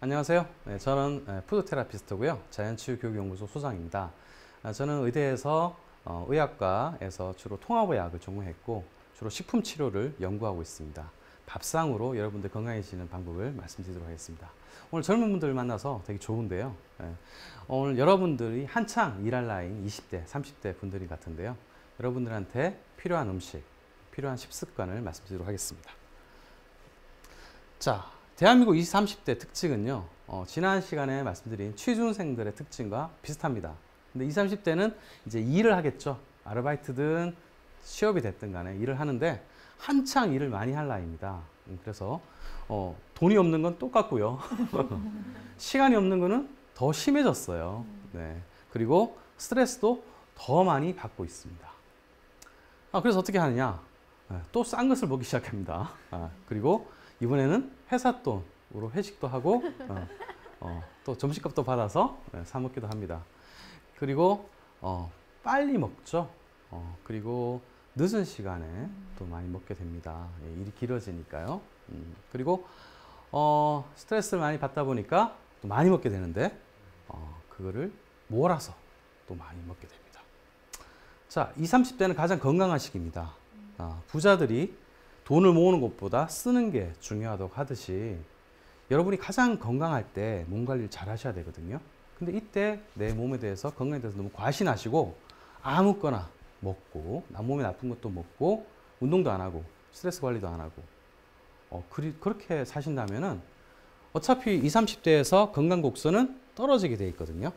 안녕하세요. 네, 저는 푸드테라피스트고요. 자연치유교육연구소 소장입니다. 저는 의대에서 의학과에서 주로 통합의학을 전공했고 주로 식품치료를 연구하고 있습니다. 밥상으로 여러분들 건강해지는 방법을 말씀드리도록 하겠습니다. 오늘 젊은 분들 만나서 되게 좋은데요. 오늘 여러분들이 한창 일할 나이인 20대, 30대 분들이 같은데요. 여러분들한테 필요한 음식, 필요한 식습관을 말씀드리도록 하겠습니다. 자, 대한민국 20, 30대 특징은요, 지난 시간에 말씀드린 취준생들의 특징과 비슷합니다. 근데 20, 30대는 이제 일을 하겠죠. 아르바이트든 취업이 됐든 간에 일을 하는데 한창 일을 많이 할 나이입니다. 그래서 돈이 없는 건 똑같고요. 시간이 없는 거는 더 심해졌어요. 네. 그리고 스트레스도 더 많이 받고 있습니다. 그래서 어떻게 하느냐? 또 싼 것을 먹기 시작합니다. 그리고 이번에는 회사 돈으로 회식도 하고 또 점심값도 받아서 사 먹기도 합니다. 그리고 빨리 먹죠. 그리고 늦은 시간에 또 많이 먹게 됩니다. 일이 길어지니까요. 그리고 스트레스를 많이 받다 보니까 또 많이 먹게 되는데 그거를 몰아서 또 많이 먹게 됩니다. 자, 20, 30대는 가장 건강한 시기입니다. 부자들이 돈을 모으는 것보다 쓰는 게 중요하다고 하듯이 여러분이 가장 건강할 때 몸 관리를 잘 하셔야 되거든요. 근데 이때 내 몸에 대해서, 건강에 대해서 너무 과신하시고 아무거나 먹고 몸에 나쁜 것도 먹고 운동도 안 하고 스트레스 관리도 안 하고 그렇게 사신다면은 어차피 20, 30대에서 건강 곡선은 떨어지게 돼 있거든요.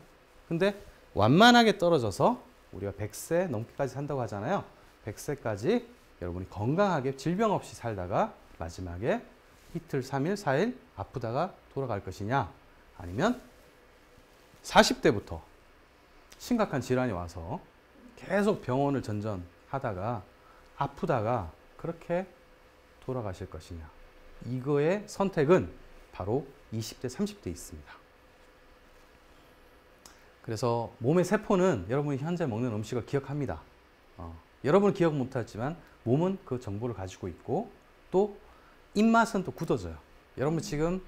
근데 완만하게 떨어져서 우리가 100세 넘기까지 산다고 하잖아요. 100세까지 여러분이 건강하게 질병 없이 살다가 마지막에 이틀, 3일, 4일 아프다가 돌아갈 것이냐, 아니면 40대부터 심각한 질환이 와서 계속 병원을 전전하다가 아프다가 그렇게 돌아가실 것이냐. 이거의 선택은 바로 20대, 30대에 있습니다. 그래서 몸의 세포는 여러분이 현재 먹는 음식을 기억합니다. 여러분은 기억 못하지만 몸은 그 정보를 가지고 있고 또 입맛은 또 굳어져요. 여러분 지금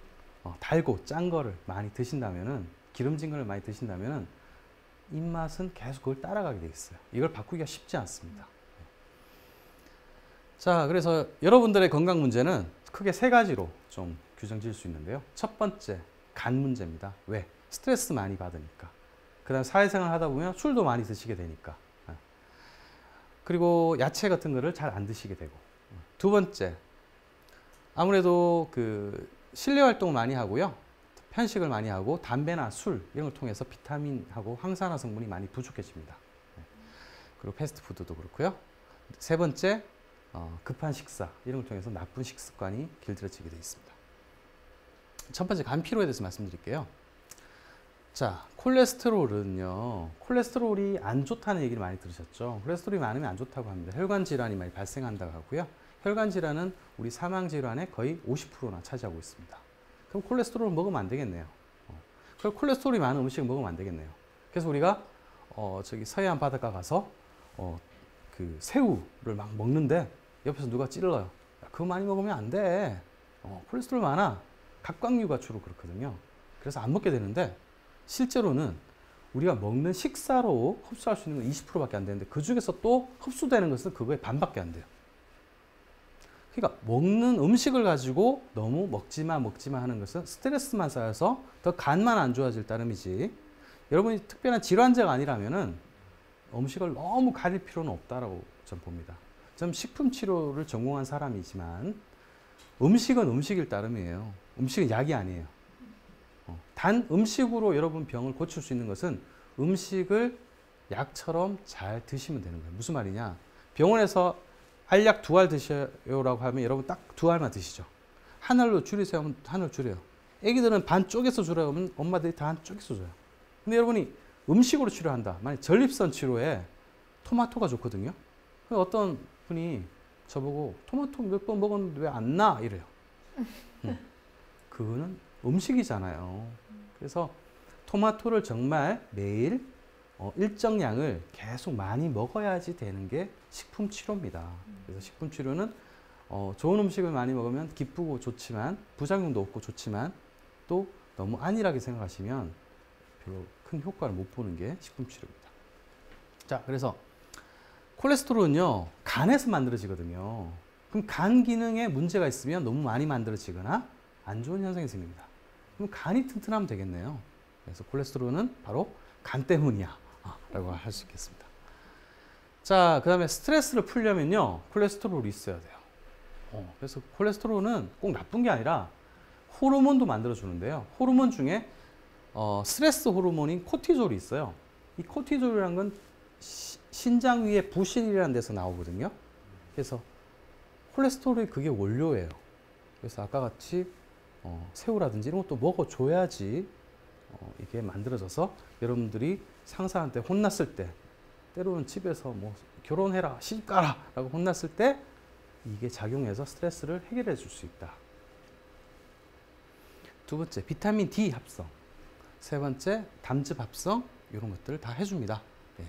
달고 짠 거를 많이 드신다면은, 기름진 거를 많이 드신다면은 입맛은 계속 그걸 따라가게 돼 있어요. 이걸 바꾸기가 쉽지 않습니다. 자, 그래서 여러분들의 건강 문제는 크게 세 가지로 좀 규정 지을 수 있는데요. 첫 번째, 간 문제입니다. 왜? 스트레스 많이 받으니까. 그 다음 사회생활 하다 보면 술도 많이 드시게 되니까. 그리고 야채 같은 거를 잘 안 드시게 되고. 두 번째, 아무래도 그 실내 활동을 많이 하고요. 편식을 많이 하고 담배나 술 이런 걸 통해서 비타민하고 항산화 성분이 많이 부족해집니다. 그리고 패스트푸드도 그렇고요. 세 번째, 급한 식사 이런 걸 통해서 나쁜 식습관이 길들여지게 되어 있습니다. 첫 번째, 간 피로에 대해서 말씀드릴게요. 자, 콜레스테롤은요, 콜레스테롤이 안 좋다는 얘기를 많이 들으셨죠? 콜레스테롤이 많으면 안 좋다고 합니다. 혈관 질환이 많이 발생한다고 하고요. 혈관 질환은 우리 사망 질환의 거의 50%나 차지하고 있습니다. 그럼 콜레스테롤을 먹으면 안 되겠네요. 그럼 콜레스테롤이 많은 음식을 먹으면 안 되겠네요. 그래서 우리가 저기 서해안 바닷가 가서 그 새우를 막 먹는데 옆에서 누가 찔러요. 야, 그거 많이 먹으면 안 돼. 콜레스테롤 많아. 갑각류가 주로 그렇거든요. 그래서 안 먹게 되는데 실제로는 우리가 먹는 식사로 흡수할 수 있는 건 20%밖에 안 되는데 그 중에서 또 흡수되는 것은 그거의 반밖에 안 돼요. 그러니까 먹는 음식을 가지고 너무 먹지마 하는 것은 스트레스만 쌓여서 더 간만 안 좋아질 따름이지, 여러분이 특별한 질환자가 아니라면은 음식을 너무 가릴 필요는 없다라고 저는 봅니다. 저는 식품 치료를 전공한 사람이지만 음식은 음식일 따름이에요. 음식은 약이 아니에요. 단 음식으로 여러분 병을 고칠 수 있는 것은 음식을 약처럼 잘 드시면 되는 거예요. 무슨 말이냐? 병원에서 알약 2알 드셔요라고 하면 여러분 딱 2알만 드시죠. 한 알로 줄이세요 하면 한 알 줄여요. 애기들은 반 쪼개서 주라고 하면 엄마들이 다 한 쪼개서 줘요. 근데 여러분이 음식으로 치료한다. 만약 전립선 치료에 토마토가 좋거든요. 어떤 분이 저보고 토마토 몇 번 먹었는데 왜 안 나? 이래요. 그거는 음식이잖아요. 그래서 토마토를 정말 매일 일정량을 계속 많이 먹어야지 되는 게 식품 치료입니다. 그래서 식품 치료는 좋은 음식을 많이 먹으면 기쁘고 좋지만 부작용도 없고 좋지만 또 너무 안일하게 생각하시면 별로 큰 효과를 못 보는 게 식품치료입니다. 자, 그래서 콜레스테롤은요, 간에서 만들어지거든요. 그럼 간 기능에 문제가 있으면 너무 많이 만들어지거나 안 좋은 현상이 생깁니다. 그럼 간이 튼튼하면 되겠네요. 그래서 콜레스테롤은 바로 간 때문이야 라고 할 수 있겠습니다. 자, 그 다음에 스트레스를 풀려면요, 콜레스테롤이 있어야 돼요. 그래서 콜레스테롤은 꼭 나쁜 게 아니라 호르몬도 만들어주는데요. 호르몬 중에 스트레스 호르몬인 코티졸이 있어요. 이 코티졸이라는 건 신장 위에 부신이라는 데서 나오거든요. 그래서 콜레스테롤이 그게 원료예요. 그래서 아까 같이 새우라든지 이런 것도 먹어줘야지 이게 만들어져서 여러분들이 상사한테 혼났을 때, 때로는 집에서 뭐 결혼해라, 시집가라 라고 혼났을 때 이게 작용해서 스트레스를 해결해 줄 수 있다. 두 번째, 비타민 D 합성. 세 번째, 담즙 합성. 이런 것들을 다 해줍니다. 네.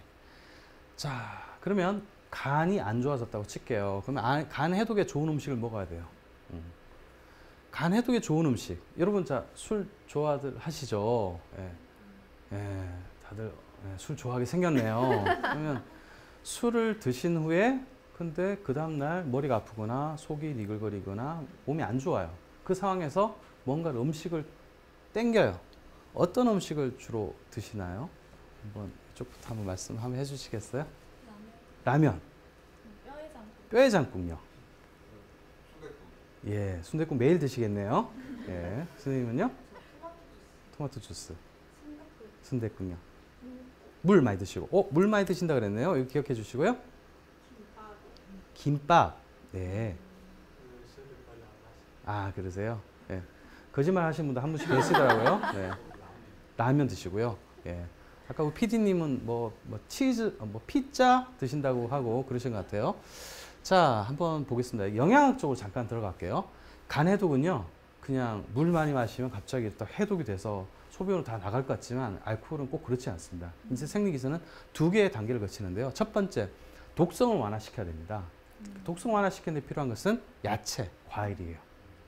자, 그러면 간이 안 좋아졌다고 칠게요. 그러면 간 해독에 좋은 음식을 먹어야 돼요. 간 해독에 좋은 음식. 여러분, 자, 술 좋아들 하시죠? 예. 예, 다들 술 좋아하게 생겼네요. 그러면 술을 드신 후에 근데 그 다음날 머리가 아프거나 속이 니글거리거나 몸이 안 좋아요. 그 상황에서 뭔가 음식을 땡겨요. 어떤 음식을 주로 드시나요? 한번 이쪽부터 한번 말씀 한번 해주시겠어요? 라면. 뼈해 장국요. 예, 순댓국 매일 드시겠네요. 예, 선생님은요? 토마토 주스. 순댓국요. 물 많이 드시고, 물 많이 드신다 그랬네요. 이거 기억해 주시고요. 김밥. 네. 아, 그러세요? 예. 거짓말 하시는 분도 한 분씩 계시더라고요. 네. 라면 드시고요. 예. 아까 우리 PD님은 뭐 치즈, 피자 드신다고 하고 그러신 것 같아요. 자, 한번 보겠습니다. 영양학적으로 잠깐 들어갈게요. 간 해독은요, 그냥 물 많이 마시면 갑자기 또 해독이 돼서 소변으로 다 나갈 것 같지만 알코올은 꼭 그렇지 않습니다. 인체 생리기전은 두 개의 단계를 거치는데요. 첫 번째, 독성을 완화시켜야 됩니다. 독성 완화시키는 데 필요한 것은 야채, 과일이에요.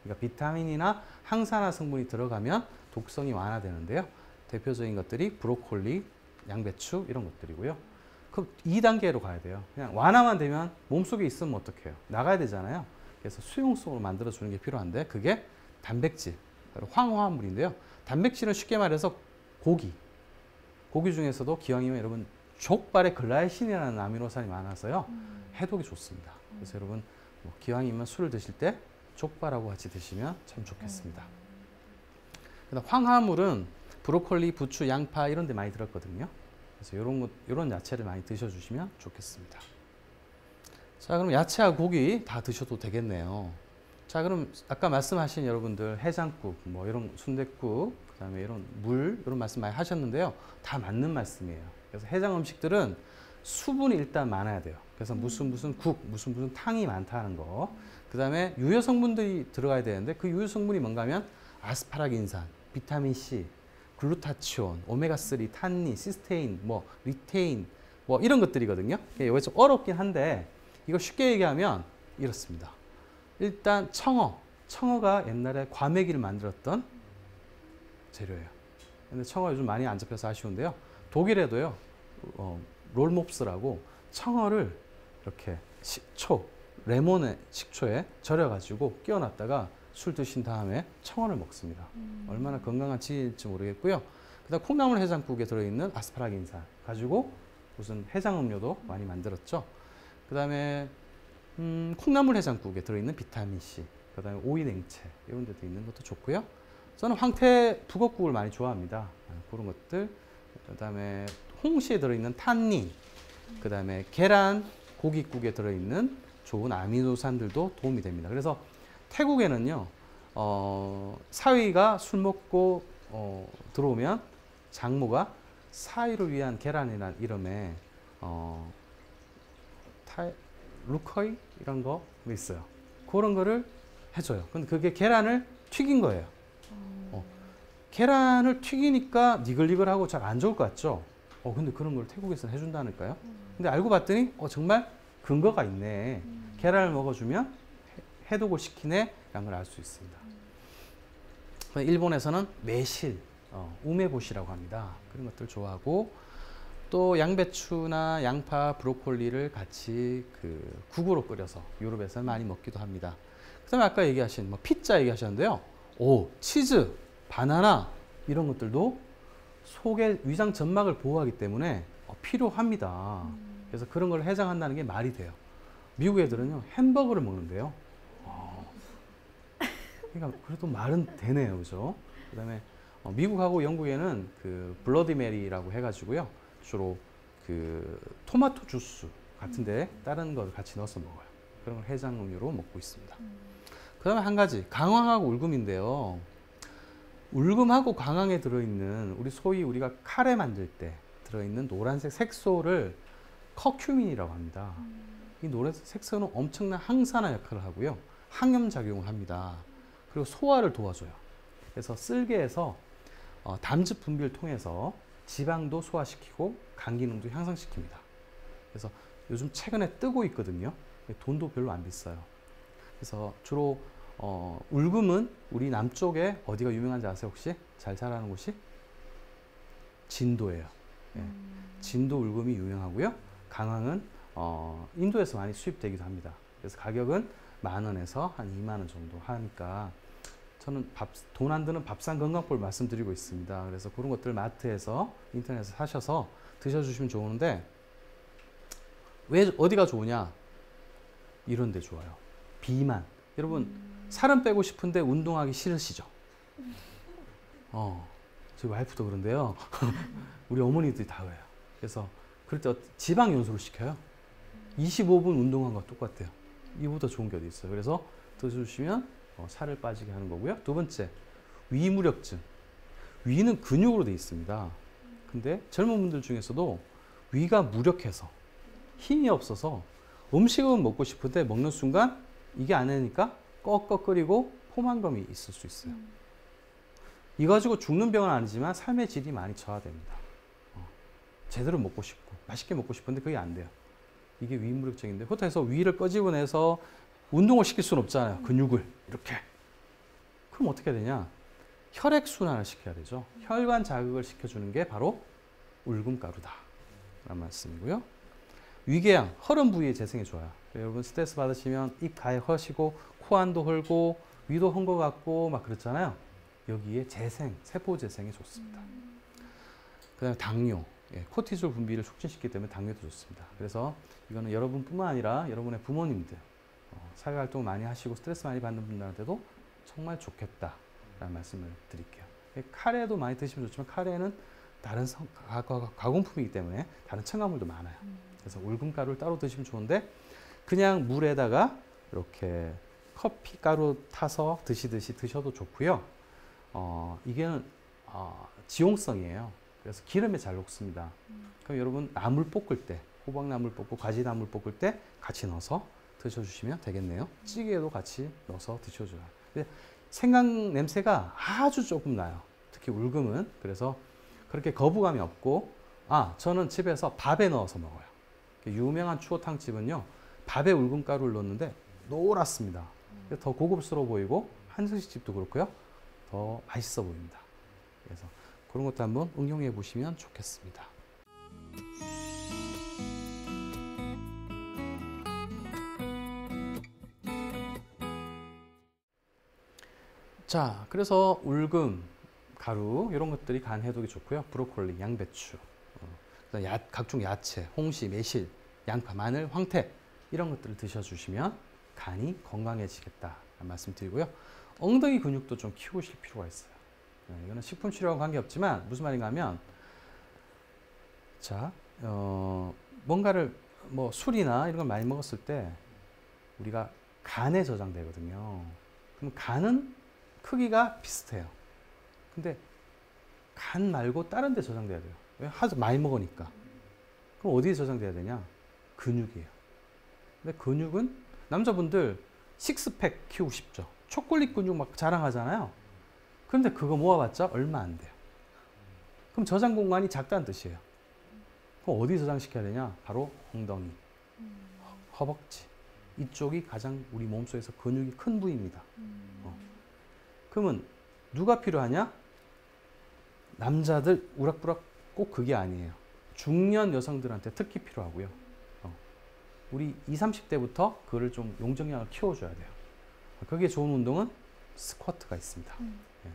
그러니까 비타민이나 항산화 성분이 들어가면 독성이 완화되는데요. 대표적인 것들이 브로콜리, 양배추 이런 것들이고요. 그럼 2단계로 가야 돼요. 그냥 완화만 되면 몸속에 있으면 어떡해요? 나가야 되잖아요. 그래서 수용성으로 만들어주는 게 필요한데 그게 단백질, 황화물인데요. 단백질은 쉽게 말해서 고기 중에서도 기왕이면 여러분 족발에 글라이신이라는 아미노산이 많아서요. 해독이 좋습니다. 그래서 여러분 기왕이면 술을 드실 때 족발하고 같이 드시면 참 좋겠습니다. 그다음 황화물은 브로콜리, 부추, 양파 이런 데 많이 들었거든요. 그래서 이런 야채를 많이 드셔주시면 좋겠습니다. 자, 그럼 야채와 고기 다 드셔도 되겠네요. 자, 그럼 아까 말씀하신 여러분들 해장국, 뭐 이런 순댓국, 그다음에 이런 물 이런 말씀 많이 하셨는데요. 다 맞는 말씀이에요. 그래서 해장 음식들은 수분이 일단 많아야 돼요. 그래서 무슨 국, 무슨 탕이 많다는 거. 그다음에 유효 성분들이 들어가야 되는데 그 유효 성분이 뭔가 하면 아스파라긴산, 비타민 C, 글루타치온, 오메가3, 탄닌, 시스테인, 리테인, 이런 것들이거든요. 이게 좀 어렵긴 한데 이거 쉽게 얘기하면 이렇습니다. 일단 청어가 옛날에 과메기를 만들었던 재료예요. 근데 청어 요즘 많이 안 잡혀서 아쉬운데요. 독일에도요, 롤몹스라고 청어를 이렇게 레몬의 식초에 절여가지고 끼워놨다가 술 드신 다음에 청어를 먹습니다. 얼마나 건강한 지일지 모르겠고요. 그다음 콩나물 해장국에 들어있는 아스파라긴산 가지고 무슨 해장 음료도 많이 만들었죠. 그다음에 콩나물 해장국에 들어있는 비타민C, 그다음에 오이 냉채 이런 데도 있는 것도 좋고요. 저는 황태 북엇국을 많이 좋아합니다. 그런 것들. 그다음에 홍시에 들어있는 탄닌, 그다음에 계란 고깃국에 들어있는 좋은 아미노산들도 도움이 됩니다. 그래서 태국에는요, 사위가 술 먹고 들어오면 장모가 사위를 위한 계란이라는 이름의 루커이 이런 거 있어요. 그런 거를 해줘요. 근데 그게 계란을 튀긴 거예요. 계란을 튀기니까 니글니글하고 잘 안 좋을 것 같죠? 근데 그런 걸 태국에서는 해준다니까요. 근데 알고 봤더니 정말 근거가 있네. 계란을 먹어주면 해독을 시키네 라는 걸 알 수 있습니다. 일본에서는 매실, 우메보시라고 합니다. 그런 것들 좋아하고 또 양배추나 양파, 브로콜리를 같이 그 국으로 끓여서 유럽에서는 많이 먹기도 합니다. 그다음에 아까 얘기하신 뭐 피자 얘기하셨는데요. 오, 치즈, 바나나 이런 것들도 속의 위장 점막을 보호하기 때문에 필요합니다. 그래서 그런 걸 해장한다는 게 말이 돼요. 미국 애들은요 햄버거를 먹는데요. 그러니까 그래도 말은 되네요, 그죠? 그다음에 미국하고 영국에는 그 블러디 메리라고 해가지고요 주로 그 토마토 주스 같은데 다른 걸 같이 넣어서 먹어요. 그런 걸 해장 음료로 먹고 있습니다. 그다음에 한 가지 강황하고 울금인데요. 울금하고 강황에 들어있는 우리 소위 우리가 카레 만들 때 들어있는 노란색 색소를 커큐민이라고 합니다. 이 노란색 색소는 엄청난 항산화 역할을 하고요. 항염 작용을 합니다. 그리고 소화를 도와줘요. 그래서 쓸개에서 담즙 분비를 통해서 지방도 소화시키고 간 기능도 향상시킵니다. 그래서 요즘 최근에 뜨고 있거든요. 돈도 별로 안 비싸요. 그래서 주로 울금은 우리 남쪽에 어디가 유명한지 아세요 혹시? 잘 자라는 곳이? 진도예요. 예. 진도 울금이 유명하고요. 강황은 인도에서 많이 수입되기도 합니다. 그래서 가격은 10,000원에서 한 20,000원 정도 하니까 저는 돈 안 드는 밥상 건강법을 말씀드리고 있습니다. 그래서 그런 것들 마트에서 인터넷에서 사셔서 드셔주시면 좋은데 왜 어디가 좋으냐? 이런 데 좋아요. 비만. 여러분 살은 빼고 싶은데 운동하기 싫으시죠? 저희 와이프도 그런데요. 우리 어머니들이 다 그래요. 그래서 그럴 때 지방 연소를 시켜요. 25분 운동한 거 똑같아요. 이보다 좋은 게 어디 있어요. 그래서 드셔주시면 살을 빠지게 하는 거고요. 두 번째, 위무력증. 위는 근육으로 되어 있습니다. 근데 젊은 분들 중에서도 위가 무력해서 힘이 없어서 음식은 먹고 싶은데 먹는 순간 이게 안 되니까 꺽꺽거리고 포만감이 있을 수 있어요. 이거 가지고 죽는 병은 아니지만 삶의 질이 많이 저하됩니다. 제대로 먹고 싶고 맛있게 먹고 싶은데 그게 안 돼요. 이게 위무력증인데 그렇다고 해서 위를 끄집어내서 운동을 시킬 수는 없잖아요. 근육을 이렇게. 그럼 어떻게 해야 되냐? 혈액순환을 시켜야 되죠. 혈관 자극을 시켜주는 게 바로 울금가루다 라는 말씀이고요. 위궤양, 혈흔 부위의 재생에 좋아요. 여러분 스트레스 받으시면 입 가에 허시고 코 안도 헐고 위도 헌 것 같고 막 그렇잖아요. 여기에 재생, 세포 재생에 좋습니다. 그 다음에 당뇨, 코티졸 분비를 촉진시키기 때문에 당뇨도 좋습니다. 그래서 이거는 여러분뿐만 아니라 여러분의 부모님들 사회활동 많이 하시고 스트레스 많이 받는 분들한테도 정말 좋겠다라는 말씀을 드릴게요. 카레도 많이 드시면 좋지만 카레는 다른 가공품이기 때문에 다른 첨가물도 많아요. 그래서 울금가루를 따로 드시면 좋은데 그냥 물에다가 이렇게 커피 가루 타서 드시듯이 드셔도 좋고요. 이게 지용성이에요. 그래서 기름에 잘 녹습니다. 그럼 여러분 나물 볶을 때, 호박나물 볶고 가지나물 볶을 때 같이 넣어서 드셔주시면 되겠네요. 찌개에도 같이 넣어서 드셔줘요. 근데 생강 냄새가 아주 조금 나요. 특히 울금은. 그래서 그렇게 거부감이 없고 저는 집에서 밥에 넣어서 먹어요. 유명한 추어탕 집은요. 밥에 울금가루를 넣는데 노랗습니다. 더 고급스러워 보이고 한식집도 그렇고요. 더 맛있어 보입니다. 그래서 그런 것도 한번 응용해 보시면 좋겠습니다. 자, 그래서 울금, 가루 이런 것들이 간 해독이 좋고요. 브로콜리, 양배추, 각종 야채, 홍시, 매실, 양파, 마늘, 황태 이런 것들을 드셔주시면 간이 건강해지겠다 말씀드리고요. 엉덩이 근육도 좀 키우실 필요가 있어요. 이거는 식품 치료와 관계없지만 무슨 말인가 하면 자, 뭔가를 뭐 술이나 이런 걸 많이 먹었을 때 우리가 간에 저장되거든요. 그럼 간은 크기가 비슷해요. 근데 간 말고 다른 데 저장돼야 돼요. 왜? 하도 많이 먹으니까. 그럼 어디에 저장돼야 되냐? 근육이에요. 근데 근육은 남자분들 식스팩 키우고 싶죠. 초콜릿 근육 막 자랑하잖아요. 그런데 그거 모아봤자 얼마 안 돼요. 그럼 저장 공간이 작다는 뜻이에요. 그럼 어디 저장시켜야 되냐? 바로 엉덩이, 허벅지. 이쪽이 가장 우리 몸속에서 근육이 큰 부위입니다. 그러면 누가 필요하냐? 남자들 우락부락 꼭 그게 아니에요. 중년 여성들한테 특히 필요하고요. 우리 20, 30대부터 그거를 좀 용적량을 키워줘야 돼요. 거기에 좋은 운동은 스쿼트가 있습니다. 예.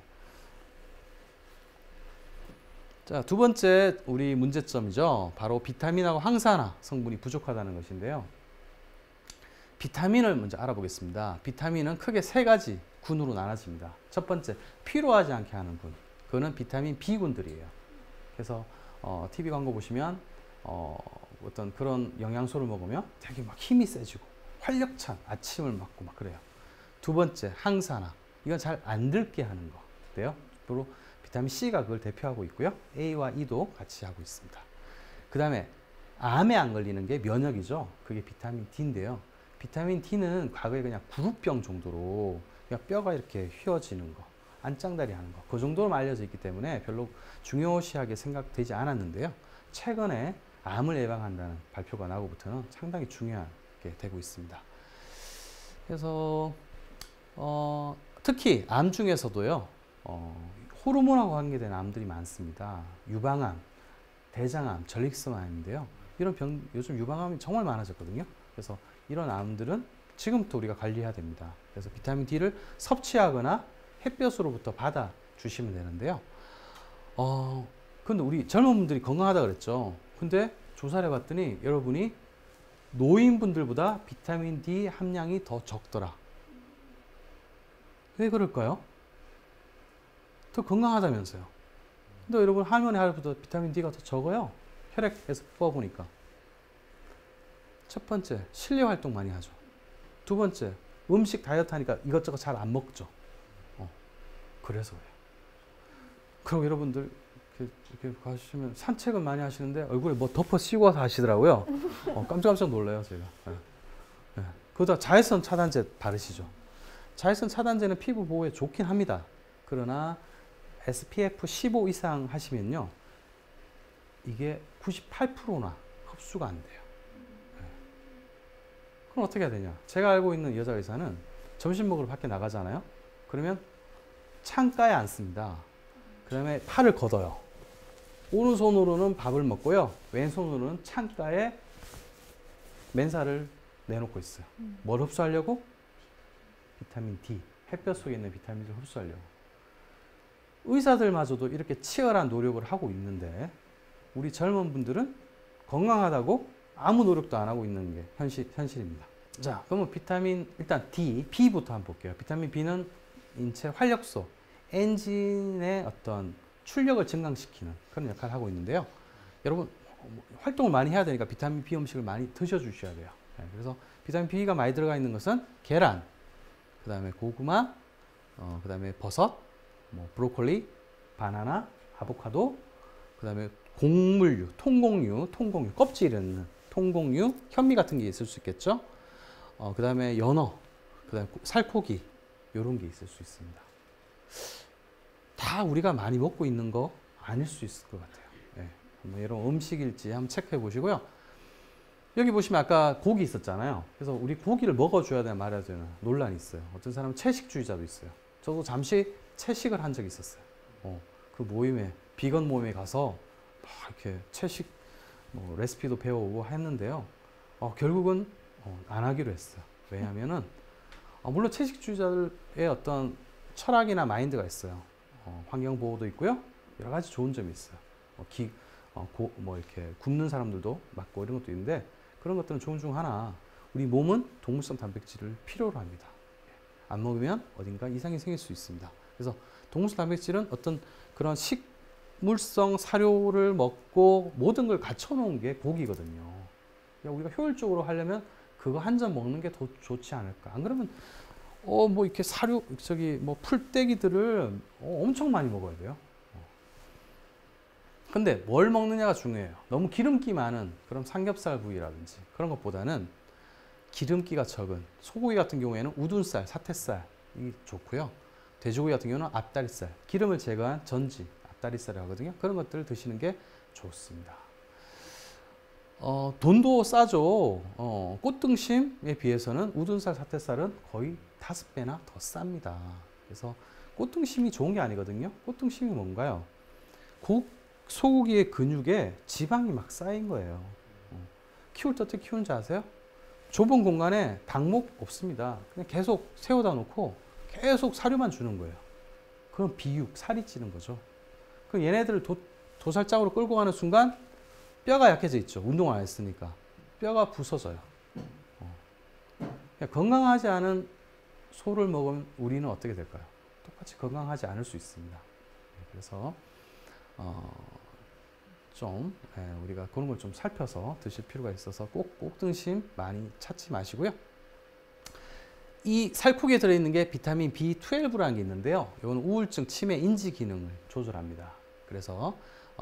자, 두 번째 우리 문제점이죠. 바로 비타민하고 항산화 성분이 부족하다는 것인데요. 비타민을 먼저 알아보겠습니다. 비타민은 크게 세 가지 군으로 나눠집니다. 첫 번째, 필요하지 않게 하는 군. 그거는 비타민 B군들이에요. 그래서 TV 광고 보시면 어떤 그런 영양소를 먹으면 되게 막 힘이 세지고 활력찬 아침을 맞고 막 그래요. 두 번째, 항산화. 이건 잘 안 들게 하는 거예요. 주로 비타민 C가 그걸 대표하고 있고요. A와 E도 같이 하고 있습니다. 그 다음에 암에 안 걸리는 게 면역이죠. 그게 비타민 D인데요. 비타민 D는 과거에 그냥 구루병 정도로 그냥 뼈가 이렇게 휘어지는 거, 안짱다리 하는 거, 그 정도로 알려져 있기 때문에 별로 중요시하게 생각되지 않았는데요. 최근에 암을 예방한다는 발표가 나고부터는 상당히 중요하게 되고 있습니다. 그래서 특히 암 중에서도요, 호르몬하고 관계된 암들이 많습니다. 유방암, 대장암, 전립선암인데요. 이런 병, 요즘 유방암이 정말 많아졌거든요. 그래서 이런 암들은 지금부터 우리가 관리해야 됩니다. 그래서 비타민 D를 섭취하거나 햇볕으로부터 받아 주시면 되는데요. 근데 우리 젊은 분들이 건강하다 그랬죠. 근데 조사를 해봤더니 여러분이 노인분들보다 비타민 D 함량이 더 적더라. 왜 그럴까요? 더 건강하다면서요. 근데 여러분 할머니 할아버지보다 비타민 D가 더 적어요. 혈액에서 뽑아보니까. 첫 번째, 실내 활동 많이 하죠. 두 번째, 음식 다이어트 하니까 이것저것 잘 안 먹죠. 그래서 그래요. 그리고 여러분들 이렇게 가시면 산책은 많이 하시는데 얼굴에 뭐 덮어 씌워서 하시더라고요. 깜짝깜짝 놀라요, 제가. 네. 그러다 자외선 차단제 바르시죠. 자외선 차단제는 피부 보호에 좋긴 합니다. 그러나 SPF 15 이상 하시면요, 이게 98%나 흡수가 안 돼요. 네. 그럼 어떻게 해야 되냐? 제가 알고 있는 여자 의사는 점심 먹으러 밖에 나가잖아요. 그러면 창가에 앉습니다. 그 다음에 팔을 걷어요. 오른손으로는 밥을 먹고요. 왼손으로는 창가에 맨살을 내놓고 있어요. 뭘 흡수하려고? 비타민 D, 햇볕 속에 있는 비타민을 흡수하려고. 의사들마저도 이렇게 치열한 노력을 하고 있는데 우리 젊은 분들은 건강하다고 아무 노력도 안 하고 있는 게 현실입니다. 자, 그러면 비타민 일단 D, B부터 한번 볼게요. 비타민 B는 인체 활력소, 엔진의 어떤 출력을 증강시키는 그런 역할을 하고 있는데요. 여러분 활동을 많이 해야 되니까 비타민 B 음식을 많이 드셔 주셔야 돼요. 그래서 비타민 B가 많이 들어가 있는 것은 계란, 그 다음에 고구마, 그 다음에 버섯, 뭐 브로콜리, 바나나, 아보카도, 그 다음에 곡물류, 통곡류, 껍질이 있는 통곡류, 현미 같은 게 있을 수 있겠죠. 그 다음에 연어, 그 다음에 살코기, 이런 게 있을 수 있습니다. 다 우리가 많이 먹고 있는 거 아닐 수 있을 것 같아요. 네. 한번 이런 음식일지 한번 체크해 보시고요. 여기 보시면 아까 고기 있었잖아요. 그래서 우리 고기를 먹어줘야 되나 말아야 되나 논란이 있어요. 어떤 사람은 채식주의자도 있어요. 저도 잠시 채식을 한 적이 있었어요. 그 모임에, 비건 모임에 가서 막 이렇게 채식 뭐 레시피도 배워오고 했는데요. 결국은 안 하기로 했어요. 왜냐하면은 물론 채식주의자들의 어떤 철학이나 마인드가 있어요. 환경 보호도 있고요. 여러 가지 좋은 점이 있어요. 뭐 이렇게 굶는 사람들도 맞고 이런 것도 있는데 그런 것들은 좋은 중 하나. 우리 몸은 동물성 단백질을 필요로 합니다. 안 먹으면 어딘가 이상이 생길 수 있습니다. 그래서 동물성 단백질은 어떤 그런 식물성 사료를 먹고 모든 걸 갖춰놓은 게 고기거든요. 우리가 효율적으로 하려면 그거 한 점 먹는 게 더 좋지 않을까. 안 그러면 뭐 이렇게 사료, 뭐 풀떼기들을 엄청 많이 먹어야 돼요. 근데 뭘 먹느냐가 중요해요. 너무 기름기 많은 그런 삼겹살 부위라든지 그런 것보다는 기름기가 적은 소고기 같은 경우에는 우둔살, 사태살이 좋고요. 돼지고기 같은 경우는 앞다리살, 기름을 제거한 전지, 앞다리살이라고 하거든요. 그런 것들을 드시는 게 좋습니다. 돈도 싸죠. 꽃등심에 비해서는 우둔살, 사태살은 거의 5배나 더 쌉니다. 그래서 꽃등심이 좋은 게 아니거든요. 꽃등심이 뭔가요? 소고기의 근육에 지방이 막 쌓인 거예요. 키울 때 어떻게 키우는지 아세요? 좁은 공간에 닭목 없습니다. 그냥 계속 세워다 놓고 계속 사료만 주는 거예요. 그럼 비육, 살이 찌는 거죠. 그 얘네들을 도살장으로 끌고 가는 순간 뼈가 약해져 있죠. 운동을 안 했으니까. 뼈가 부서져요. 건강하지 않은 소를 먹으면 우리는 어떻게 될까요? 똑같이 건강하지 않을 수 있습니다. 그래서 우리가 그런 걸 좀 살펴서 드실 필요가 있어서 꼭 꽃등심 많이 찾지 마시고요. 이 살코기에 들어있는 게 비타민 B12라는 게 있는데요. 이건 우울증, 치매, 인지 기능을 조절합니다. 그래서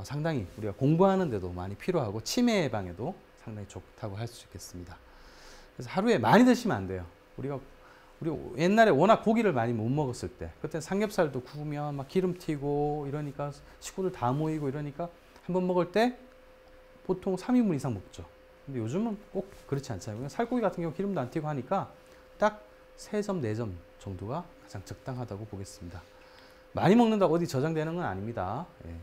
상당히 우리가 공부하는데도 많이 필요하고 치매 예방에도 상당히 좋다고 할 수 있겠습니다. 그래서 하루에 많이 드시면 안 돼요. 우리 옛날에 워낙 고기를 많이 못 먹었을 때, 그때 삼겹살도 구우면 막 기름 튀고 이러니까 식구들 다 모이고 이러니까 한 번 먹을 때 보통 3인분 이상 먹죠. 근데 요즘은 꼭 그렇지 않잖아요. 살코기 같은 경우 기름도 안 튀고 하니까 딱 3점, 4점 정도가 가장 적당하다고 보겠습니다. 많이 먹는다고 어디 저장되는 건 아닙니다. 예.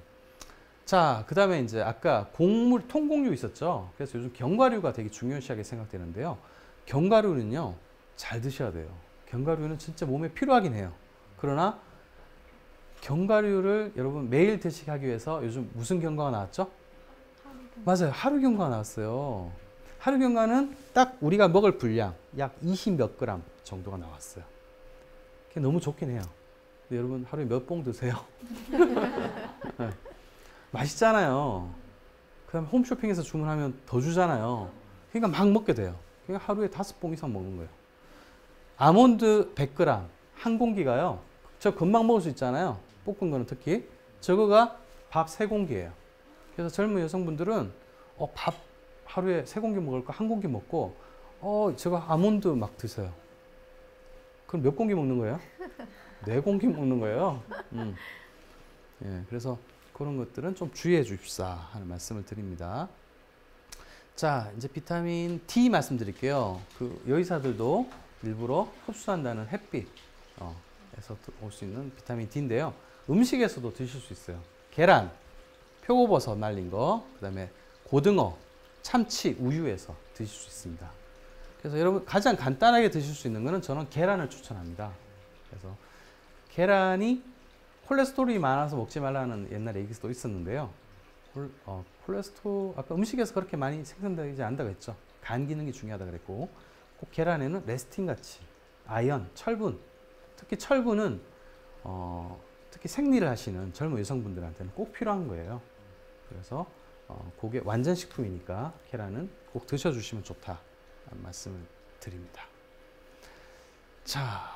자, 그 다음에 이제 아까 곡물, 통곡류 있었죠. 그래서 요즘 견과류가 되게 중요시하게 생각되는데요. 견과류는요, 잘 드셔야 돼요. 견과류는 진짜 몸에 필요하긴 해요. 그러나 견과류를 여러분 매일 드시게 하기 위해서 요즘 무슨 견과가 나왔죠? 맞아요. 하루 견과가 나왔어요. 하루 견과는 딱 우리가 먹을 분량 약 20 몇 그램 정도가 나왔어요. 그게 너무 좋긴 해요. 근데 여러분 하루에 몇 봉 드세요? 네. 맛있잖아요. 그 다음에 홈쇼핑에서 주문하면 더 주잖아요. 그러니까 막 먹게 돼요. 그러니까 하루에 5봉 이상 먹는 거예요. 아몬드 100g 한 공기가요. 저 금방 먹을 수 있잖아요. 볶은 거는 특히. 저거가 밥 3공기예요. 그래서 젊은 여성분들은 밥 하루에 3공기 먹을 거 1공기 먹고 저거 아몬드 막 드세요. 그럼 몇 공기 먹는 거예요? 4공기 먹는 거예요. 예, 그래서 그런 것들은 좀 주의해 주십사 하는 말씀을 드립니다. 자, 이제 비타민 D 말씀드릴게요. 그 여의사들도 일부러 흡수한다는 햇빛에서 올 수 있는 비타민 D인데요. 음식에서도 드실 수 있어요. 계란, 표고버섯 말린 거, 그 다음에 고등어, 참치, 우유에서 드실 수 있습니다. 그래서 여러분 가장 간단하게 드실 수 있는 거는 저는 계란을 추천합니다. 그래서 계란이 콜레스테롤이 많아서 먹지 말라는 옛날 얘기도 있었는데요. 아까 음식에서 그렇게 많이 생산되지 않는다고 했죠. 간 기능이 중요하다 그랬고, 꼭 계란에는 레스틴 같이 아연, 철분, 특히 철분은 특히 생리를 하시는 젊은 여성분들한테는 꼭 필요한 거예요. 그래서 그게 완전 식품이니까 계란은 꼭 드셔주시면 좋다 말씀을 드립니다. 자,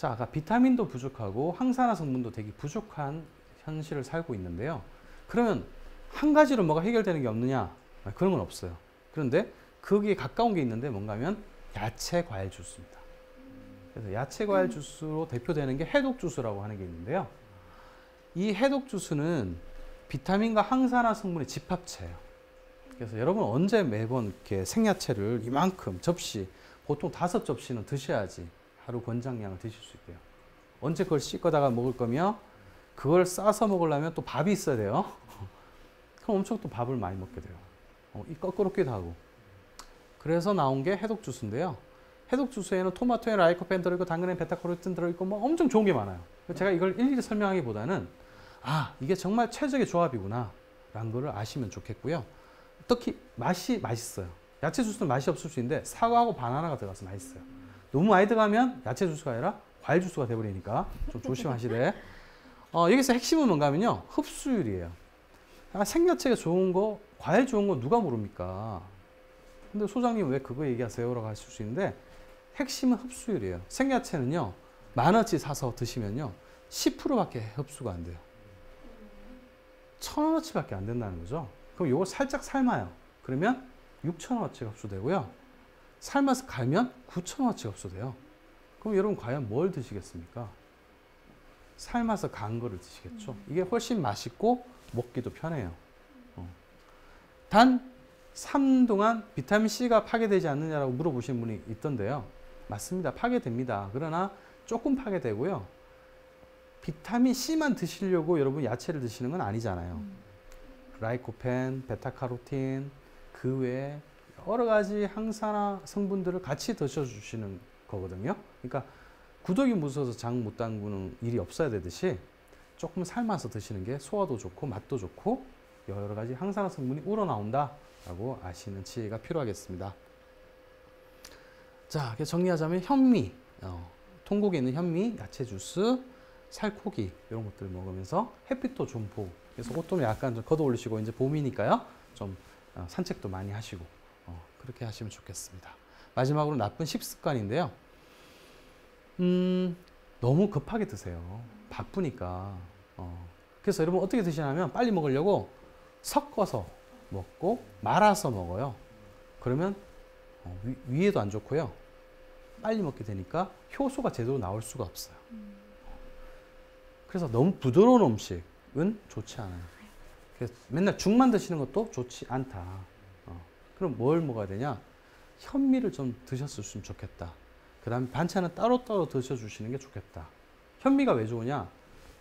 아까 비타민도 부족하고 항산화 성분도 되게 부족한 현실을 살고 있는데요. 그러면 한 가지로 뭐가 해결되는 게 없느냐? 그런 건 없어요. 그런데 거기에 가까운 게 있는데 뭔가 하면 야채 과일 주스입니다. 그래서 야채 과일 주스로 대표되는 게 해독 주스라고 하는 게 있는데요. 이 해독 주스는 비타민과 항산화 성분의 집합체예요. 그래서 여러분 언제 매번 이렇게 생야채를 이만큼 접시, 보통 5접시는 드셔야지 하루 권장량을 드실 수 있대요. 언제 그걸 씻거다가 먹을 거며 그걸 싸서 먹으려면 또 밥이 있어야 돼요. 그럼 엄청 또 밥을 많이 먹게 돼요. 이 거꾸로기도 하고. 그래서 나온 게 해독 주스인데요. 해독 주스에는 토마토에 라이코펜 들어있고 당근에 베타카로틴 들어있고 뭐 엄청 좋은 게 많아요. 제가 이걸 일일이 설명하기보다는 이게 정말 최적의 조합이구나 라는 거를 아시면 좋겠고요. 특히 맛이 맛있어요. 야채 주스는 맛이 없을 수 있는데 사과하고 바나나가 들어가서 맛있어요. 너무 많이 들어가면 야채 주스가 아니라 과일 주스가 돼버리니까 좀 조심하시되 여기서 핵심은 뭔가 하면요. 흡수율이에요. 생야채가 좋은 거, 과일 좋은 거 누가 모릅니까? 근데 소장님 왜 그거 얘기하세요? 라고 하실 수 있는데 핵심은 흡수율이에요. 생야채는요. 10,000원치 사서 드시면요. 10%밖에 흡수가 안 돼요. 1,000원어치밖에 안 된다는 거죠. 그럼 이걸 살짝 삶아요. 그러면 6,000원어치가 흡수되고요. 삶아서 갈면 9,000원어치가 흡수돼요. 그럼 여러분 과연 뭘 드시겠습니까? 삶아서 간 거를 드시겠죠. 이게 훨씬 맛있고 먹기도 편해요. 단 삶 동안 비타민C가 파괴되지 않느냐라고 물어보시는 분이 있던데요. 맞습니다. 파괴됩니다. 그러나 조금 파괴되고요. 비타민 C만 드시려고 여러분 야채를 드시는 건 아니잖아요. 라이코펜, 베타카로틴, 그 외에 여러 가지 항산화 성분들을 같이 드셔주시는 거거든요. 그러니까 구더기 무서워서 장 못 담그는 일이 없어야 되듯이 조금 삶아서 드시는 게 소화도 좋고 맛도 좋고 여러 가지 항산화 성분이 우러나온다라고 아시는 지혜가 필요하겠습니다. 자, 정리하자면 현미, 통곡에 있는 현미, 야채 주스, 살코기 이런 것들 먹으면서 햇빛도 좀 보고, 그래서 옷 좀 약간 좀 걷어 올리시고, 이제 봄이니까요 좀 산책도 많이 하시고 그렇게 하시면 좋겠습니다. 마지막으로 나쁜 식습관인데요. 너무 급하게 드세요. 바쁘니까. 그래서 여러분 어떻게 드시냐면 빨리 먹으려고 섞어서 먹고 말아서 먹어요. 그러면 위에도 안 좋고요. 빨리 먹게 되니까 효소가 제대로 나올 수가 없어요. 그래서 너무 부드러운 음식은 좋지 않아요. 그래서 맨날 죽만 드시는 것도 좋지 않다. 그럼 뭘 먹어야 되냐? 현미를 좀 드셨으면 좋겠다. 그 다음에 반찬은 따로따로 드셔주시는 게 좋겠다. 현미가 왜 좋으냐?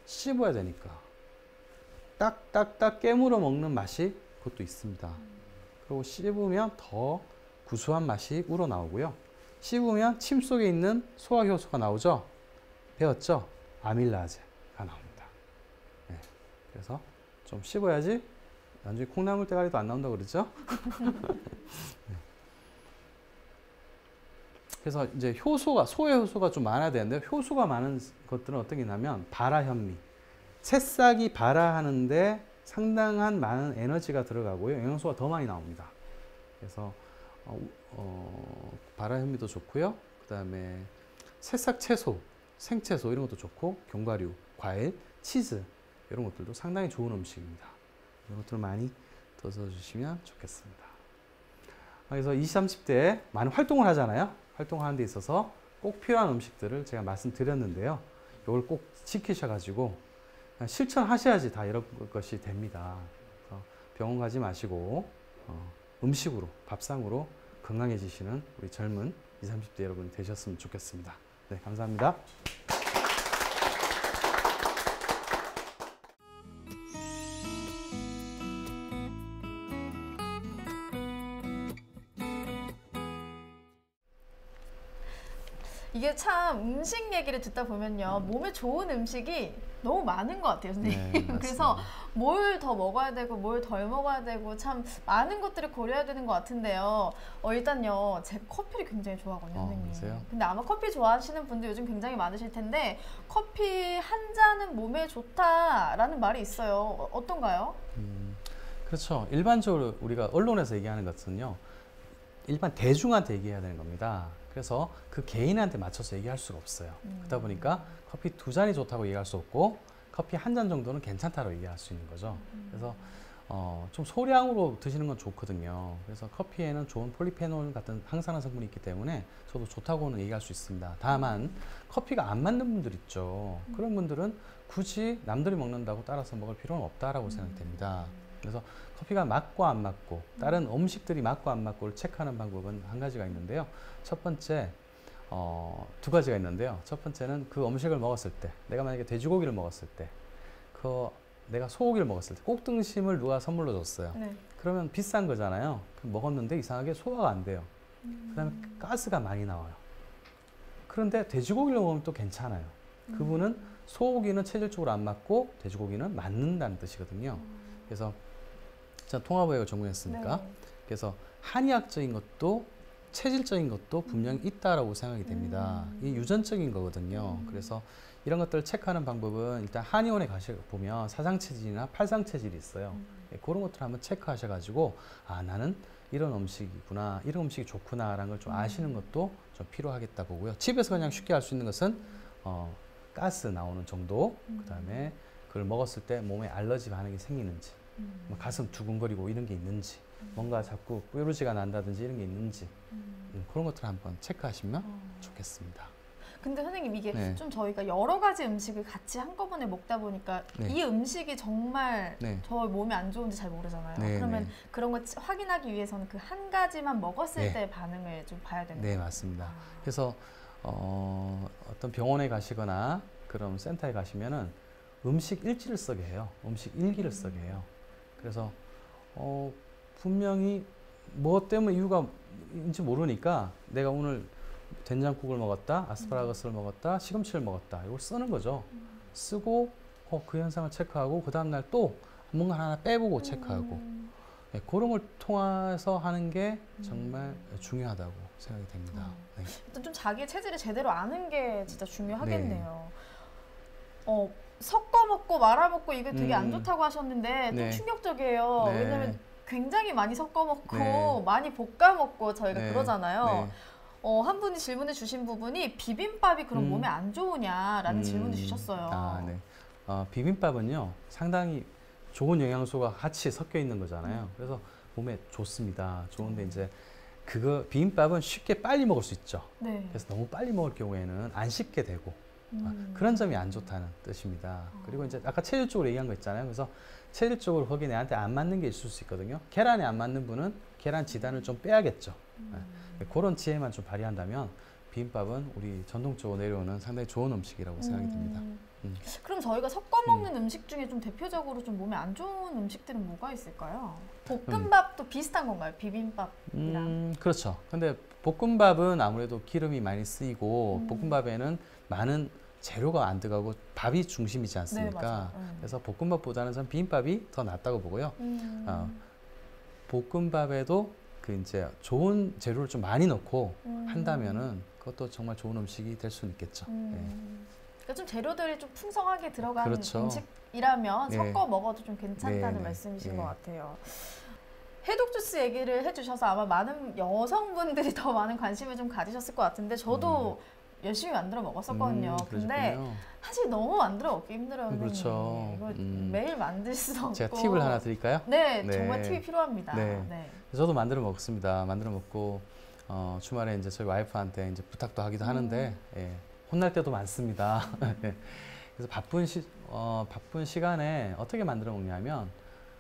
씹어야 되니까. 딱딱딱 깨물어 먹는 맛이 그것도 있습니다. 그리고 씹으면 더 구수한 맛이 우러나오고요. 씹으면 침 속에 있는 소화효소가 나오죠. 배웠죠? 아밀라제가 나옵니다. 네. 그래서 좀 씹어야지 나중에 콩나물 대가리도 안 나온다고 그러죠. 네. 그래서 이제 효소가, 소화효소가 좀 많아야 되는데, 효소가 많은 것들은 어떤 게 있냐면 발화현미, 새싹이 발화하는데 상당한 많은 에너지가 들어가고요, 영양소가 더 많이 나옵니다. 그래서 발화현미도 좋고요, 그 다음에 새싹 채소, 생채소 이런 것도 좋고, 견과류, 과일, 치즈 이런 것들도 상당히 좋은 음식입니다. 이런 것들을 많이 드셔주시면 좋겠습니다. 그래서 20, 30대에 많은 활동을 하잖아요. 활동하는 데 있어서 꼭 필요한 음식들을 제가 말씀드렸는데요. 이걸 꼭 지키셔가지고 실천하셔야지 다 이런 것이 됩니다. 그래서 병원 가지 마시고 음식으로, 밥상으로 건강해지시는 우리 젊은 20, 30대 여러분이 되셨으면 좋겠습니다. 네, 감사합니다. 이게 참 음식 얘기를 듣다 보면요, 몸에 좋은 음식이 너무 많은 것 같아요, 선생님. 네, 그래서 뭘 더 먹어야 되고 뭘 덜 먹어야 되고 참 많은 것들을 고려해야 되는 것 같은데요. 일단요, 제 커피를 굉장히 좋아하거든요, 선생님. 그러세요? 근데 아마 커피 좋아하시는 분들 요즘 굉장히 많으실 텐데, 커피 한 잔은 몸에 좋다라는 말이 있어요. 어떤가요? 그렇죠. 일반적으로 우리가 언론에서 얘기하는 것은요, 일반 대중한테 얘기해야 되는 겁니다. 그래서 그 개인한테 맞춰서 얘기할 수가 없어요. 그러다 보니까 커피 2잔이 좋다고 얘기할 수 없고, 커피 한 잔 정도는 괜찮다고 얘기할 수 있는 거죠. 그래서 좀 소량으로 드시는 건 좋거든요. 그래서 커피에는 좋은 폴리페놀 같은 항산화 성분이 있기 때문에 저도 좋다고는 얘기할 수 있습니다. 다만 커피가 안 맞는 분들 있죠. 그런 분들은 굳이 남들이 먹는다고 따라서 먹을 필요는 없다라고 생각됩니다. 그래서 커피가 맞고 안 맞고, 다른 음식들이 맞고 안 맞고를 체크하는 방법은 한 가지가 있는데요. 첫 번째, 2가지가 있는데요. 첫 번째는 그 음식을 먹었을 때, 내가 만약에 돼지고기를 먹었을 때, 내가 소고기를 먹었을 때 꼭등심을 누가 선물로 줬어요. 네. 그러면 비싼 거잖아요. 먹었는데 이상하게 소화가 안 돼요. 그 다음에 가스가 많이 나와요. 그런데 돼지고기를 먹으면 또 괜찮아요. 그분은 소고기는 체질적으로 안 맞고 돼지고기는 맞는다는 뜻이거든요. 그래서 제가 통합의학을 전공했으니까, 네. 그래서 한의학적인 것도 체질적인 것도 분명히 있다라고 생각이 됩니다. 이게 유전적인 거거든요. 그래서 이런 것들을 체크하는 방법은 일단 한의원에 가보면 사상체질이나 팔상체질이 있어요. 그런 것들을 한번 체크하셔가지고, 아, 나는 이런 음식이구나, 이런 음식이 좋구나라는 걸 좀 아시는 것도 좀 필요하겠다 보고요. 집에서 그냥 쉽게 할 수 있는 것은 가스 나오는 정도, 그 다음에 그걸 먹었을 때 몸에 알러지 반응이 생기는지, 가슴 두근거리고 이런 게 있는지, 뭔가 자꾸 뾰루지가 난다든지 이런 게 있는지, 그런 것들을 한번 체크하시면 좋겠습니다. 근데 선생님, 이게 네. 좀 저희가 여러 가지 음식을 같이 한꺼번에 먹다 보니까, 네. 이 음식이 정말, 네. 저 몸에 안 좋은지 잘 모르잖아요. 네, 그러면 네. 그런 거 확인하기 위해서는 그 한 가지만 먹었을 네. 때 반응을 좀 봐야 되는 거예요. 네, 맞습니다. 그래서 어떤 병원에 가시거나 그런 센터에 가시면은 음식 일지를 쓰게 해요. 음식 일기를 쓰게 해요. 그래서 분명히 뭐 때문에 이유가인지 모르니까 내가 오늘 된장국을 먹었다, 아스파라거스를 먹었다, 시금치를 먹었다 이걸 쓰는 거죠. 쓰고 그 현상을 체크하고 그 다음날 또 뭔가 하나 빼보고 체크하고 네, 그런 걸 통해서 하는 게 정말 중요하다고 생각이 됩니다. 네. 일단 좀 자기의 체질을 제대로 아는 게 진짜 중요하겠네요. 네. 섞어 먹고 말아 먹고 이게 되게 안 좋다고 하셨는데 좀 충격적이에요. 네. 왜냐면 굉장히 많이 섞어 먹고 많이 볶아 먹고 저희가 그러잖아요. 한 분이 질문해 주신 부분이 비빔밥이 그럼 몸에 안 좋으냐라는 질문을 주셨어요. 네. 비빔밥은요 상당히 좋은 영양소가 같이 섞여 있는 거잖아요. 그래서 몸에 좋습니다. 좋은데 이제 비빔밥은 쉽게 빨리 먹을 수 있죠. 네. 그래서 너무 빨리 먹을 경우에는 안 씹게 되고 그런 점이 안 좋다는 뜻입니다. 그리고 이제 아까 체질적으로 얘기한 거 있잖아요. 그래서 체질적으로 거기 내한테 안 맞는 게 있을 수 있거든요. 계란에 안 맞는 분은 계란 지단을 좀 빼야겠죠. 그런 지혜만 좀 발휘한다면 비빔밥은 우리 전통적으로 내려오는 상당히 좋은 음식이라고 생각이 듭니다. 그럼 저희가 섞어 먹는 음식 중에 좀 대표적으로 좀 몸에 안 좋은 음식들은 뭐가 있을까요? 볶음밥도 비슷한 건가요? 비빔밥이랑? 그렇죠. 근데 볶음밥은 아무래도 기름이 많이 쓰이고 볶음밥에는 많은 재료가 안 들어가고 밥이 중심이지 않습니까? 네, 그래서 볶음밥보다는 전 비빔밥이 더 낫다고 보고요. 볶음밥에도 이제 좋은 재료를 좀 많이 넣고 한다면은 그것도 정말 좋은 음식이 될 수는 있겠죠. 그러니까 좀 재료들이 좀 풍성하게 들어간 그렇죠. 음식이라면 섞어 먹어도 좀 괜찮다는 말씀이신 것 같아요. 해독 주스 얘기를 해주셔서 아마 많은 여성분들이 더 많은 관심을 좀 가지셨을 것 같은데 저도 열심히 만들어 먹었었거든요. 근데 사실 너무 만들어 먹기 힘들어요. 그렇죠. 이거 매일 만들 수도 없고. 제가 팁을 하나 드릴까요? 네, 정말 팁이 필요합니다. 네. 저도 만들어 먹습니다. 만들어 먹고 주말에 이제 저희 와이프한테 이제 부탁도 하기도 하는데 혼날 때도 많습니다. 그래서 바쁜 시간에 어떻게 만들어 먹냐면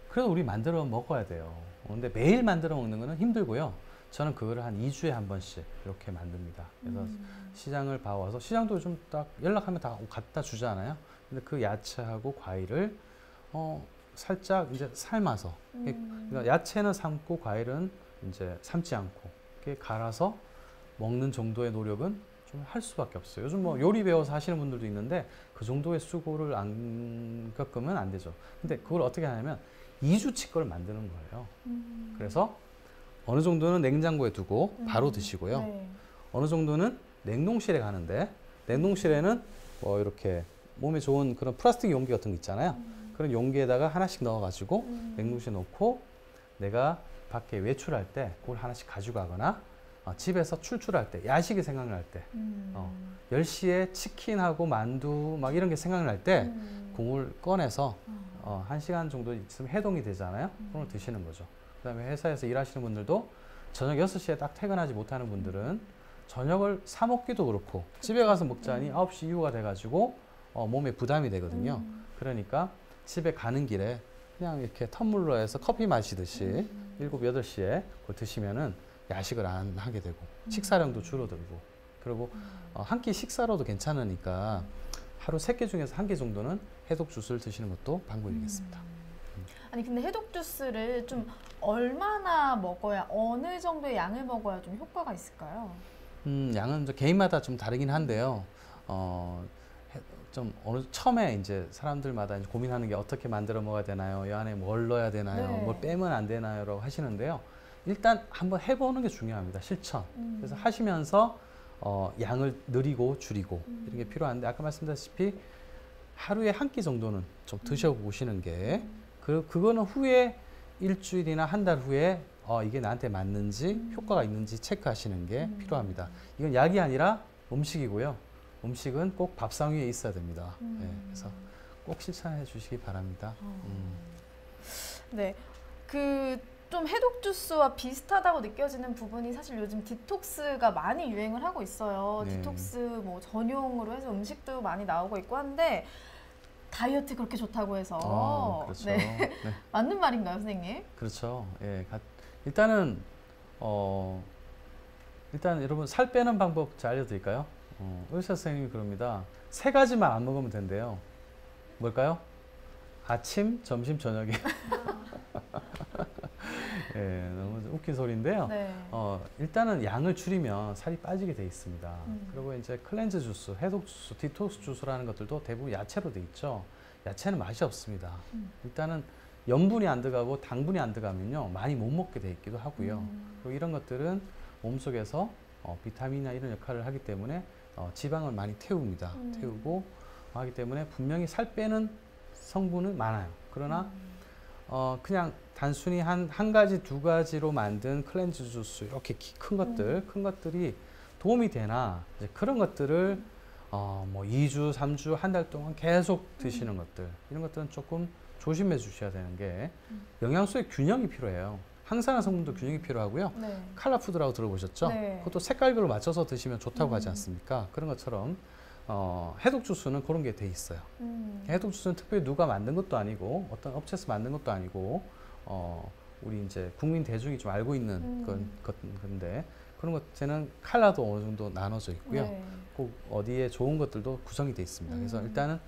그래도 우리 만들어 먹어야 돼요. 근데 매일 만들어 먹는 거는 힘들고요. 저는 그거를 한 2주에 한 번씩 이렇게 만듭니다. 그래서 시장을 봐와서 시장도 좀 딱 연락하면 다 갖다 주잖아요. 근데 그 야채하고 과일을 살짝 이제 삶아서 그러니까 야채는 삶고 과일은 이제 삶지 않고 이렇게 갈아서 먹는 정도의 노력은 좀 할 수밖에 없어요. 요즘 뭐 요리 배워서 하시는 분들도 있는데 그 정도의 수고를 안 겪으면 안 되죠. 근데 그걸 어떻게 하냐면 2주치 걸 만드는 거예요. 그래서 어느 정도는 냉장고에 두고 바로 드시고요. 어느 정도는 냉동실에 가는데 냉동실에는 뭐 이렇게 몸에 좋은 그런 플라스틱 용기 같은 거 있잖아요. 그런 용기에다가 하나씩 넣어가지고 냉동실에 넣고 내가 밖에 외출할 때 그걸 하나씩 가져가거나 집에서 출출할 때 야식이 생각날 때 10시에 치킨하고 만두 막 이런 게 생각날 때 국물 꺼내서 1시간 정도 있으면 해동이 되잖아요. 그걸 드시는 거죠. 그 다음에 회사에서 일하시는 분들도 저녁 6시에 딱 퇴근하지 못하는 분들은 저녁을 사 먹기도 그렇고 집에 가서 먹자니 9시 이후가 돼가지고 몸에 부담이 되거든요. 그러니까 집에 가는 길에 그냥 이렇게 텀블러에서 커피 마시듯이 7, 8시에 그걸 드시면은 야식을 안 하게 되고 식사량도 줄어들고 그리고 한 끼 식사로도 괜찮으니까 하루 3끼 중에서 1끼 정도는 해독 주스를 드시는 것도 방법이겠습니다. 아니 근데 해독 주스를 좀 얼마나 먹어야 어느 정도의 양을 먹어야 좀 효과가 있을까요? 양은 개인마다 좀 다르긴 한데요. 좀 처음에 이제 사람들마다 이제 고민하는 게 어떻게 만들어 먹어야 되나요? 이 안에 뭘 넣어야 되나요? 뭘 빼면 안 되나요?라고 하시는데요. 일단 한번 해보는 게 중요합니다. 실천. 그래서 하시면서 양을 늘리고 줄이고 이런 게 필요한데 아까 말씀드렸다시피 하루에 1끼 정도는 좀 드셔보시는 게 그거는 후에 일주일이나 한 달 후에 이게 나한테 맞는지 효과가 있는지 체크하시는 게 필요합니다. 이건 약이 아니라 음식이고요. 음식은 꼭 밥상 위에 있어야 됩니다. 네, 그래서 꼭 실천해 주시기 바랍니다. 네, 좀 해독 주스와 비슷하다고 느껴지는 부분이 사실 요즘 디톡스가 많이 유행을 하고 있어요. 네. 디톡스 뭐 전용으로 해서 음식도 많이 나오고 있고 한데 다이어트 그렇게 좋다고 해서 그렇죠. 네. 맞는 말인가요, 선생님? 그렇죠. 예, 일단은 일단 여러분 살 빼는 방법 잘 알려드릴까요? 의사 선생님이 그럽니다. 세 가지만 안 먹으면 된대요. 뭘까요? 아침, 점심, 저녁에. 예, 너무 웃긴 소리인데요. 네. 일단은 양을 줄이면 살이 빠지게 돼 있습니다. 그리고 이제 클렌즈 주스, 해독 주스, 디톡스 주스라는 것들도 대부분 야채로 돼 있죠. 야채는 맛이 없습니다. 일단은 염분이 안 들어가고 당분이 안 들어가면요 많이 못 먹게 돼 있기도 하고요. 그리고 이런 것들은 몸속에서 비타민이나 이런 역할을 하기 때문에 지방을 많이 태웁니다. 태우고 하기 때문에 분명히 살 빼는 성분은 많아요. 그러나 그냥 단순히 한 가지, 두 가지로 만든 클렌즈 주스 이렇게 큰 것들이 도움이 되나 이제 그런 것들을 뭐 2주, 3주, 한 달 동안 계속 드시는 것들 이런 것들은 조금 조심해 주셔야 되는 게 영양소의 균형이 필요해요. 항산화 성분도 균형이 필요하고요. 네. 칼라푸드라고 들어보셨죠? 네. 그것도 색깔별로 맞춰서 드시면 좋다고 하지 않습니까? 그런 것처럼 해독 주스는 그런 게 돼 있어요. 해독 주스는 특별히 누가 만든 것도 아니고 어떤 업체에서 만든 것도 아니고 우리 이제 국민 대중이 좀 알고 있는 건데 그런 것들은 칼라도 어느 정도 나눠져 있고요. 네. 꼭 어디에 좋은 것들도 구성이 돼 있습니다. 그래서 일단은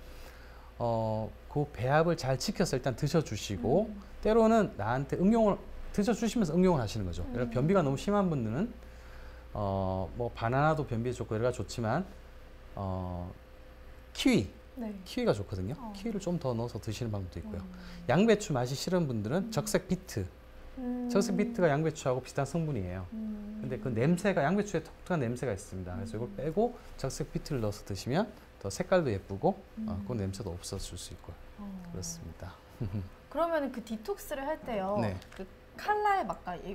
그 배합을 잘 지켜서 일단 드셔주시고 때로는 나한테 응용을 드셔주시면서 응용을 하시는 거죠. 예를 들어 변비가 너무 심한 분들은 뭐 바나나도 변비에 좋고 여러 가지 좋지만 키위가 좋거든요. 키위를 좀 더 넣어서 드시는 방법도 있고요. 양배추 맛이 싫은 분들은 적색 비트. 적색 비트가 양배추하고 비슷한 성분이에요. 근데 그 냄새가 양배추에 독특한 냄새가 있습니다. 그래서 이걸 빼고 적색 비트를 넣어서 드시면 더 색깔도 예쁘고 그 냄새도 없어질 수 있고요. 그렇습니다. 그러면 그 디톡스를 할 때요. 네. 그 칼라에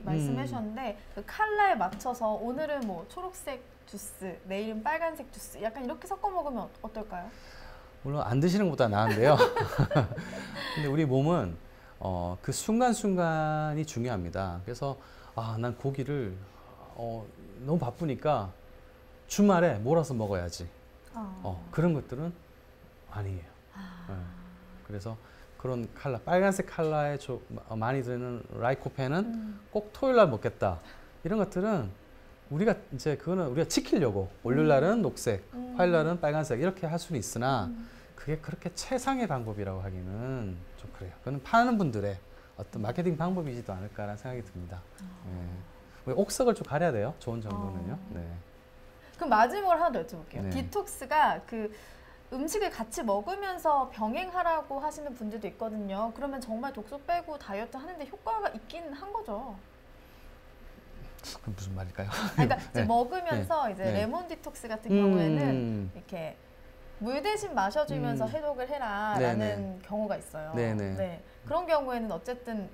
말씀해 주셨는데 그 칼라에 맞춰서 오늘은 뭐 초록색 주스, 내일은 빨간색 주스 약간 이렇게 섞어 먹으면 어떨까요? 물론 안 드시는 것보다 나은데요. 근데 우리 몸은 그 순간순간이 중요합니다. 그래서 난 고기를 너무 바쁘니까 주말에 몰아서 먹어야지. 그런 것들은 아니에요. 네. 그래서 그런 칼라, 빨간색 칼라에 많이 드는 라이코펜은 꼭 토요일 날 먹겠다. 이런 것들은 그거는 우리가 지키려고 월요일 날은 녹색, 화요일 날은 빨간색 이렇게 할 수는 있으나 그게 그렇게 최상의 방법이라고 하기는 좀 그래요. 그건 파는 분들의 어떤 마케팅 방법이지도 않을까라는 생각이 듭니다. 네. 옥석을 좀 가려야 돼요. 좋은 정보는요. 네. 그럼 마지막으로 하나 더 여쭤볼게요. 네. 디톡스가 그 음식을 같이 먹으면서 병행하라고 하시는 분들도 있거든요. 그러면 정말 독소 빼고 다이어트 하는데 효과가 있긴 한 거죠. 그건 무슨 말일까요? 그러니까 이제 네. 먹으면서 네. 이제 네. 레몬 디톡스 같은 경우에는 이렇게 물 대신 마셔주면서 해독을 해라라는 네네. 경우가 있어요. 네네. 네. 그런 경우에는 어쨌든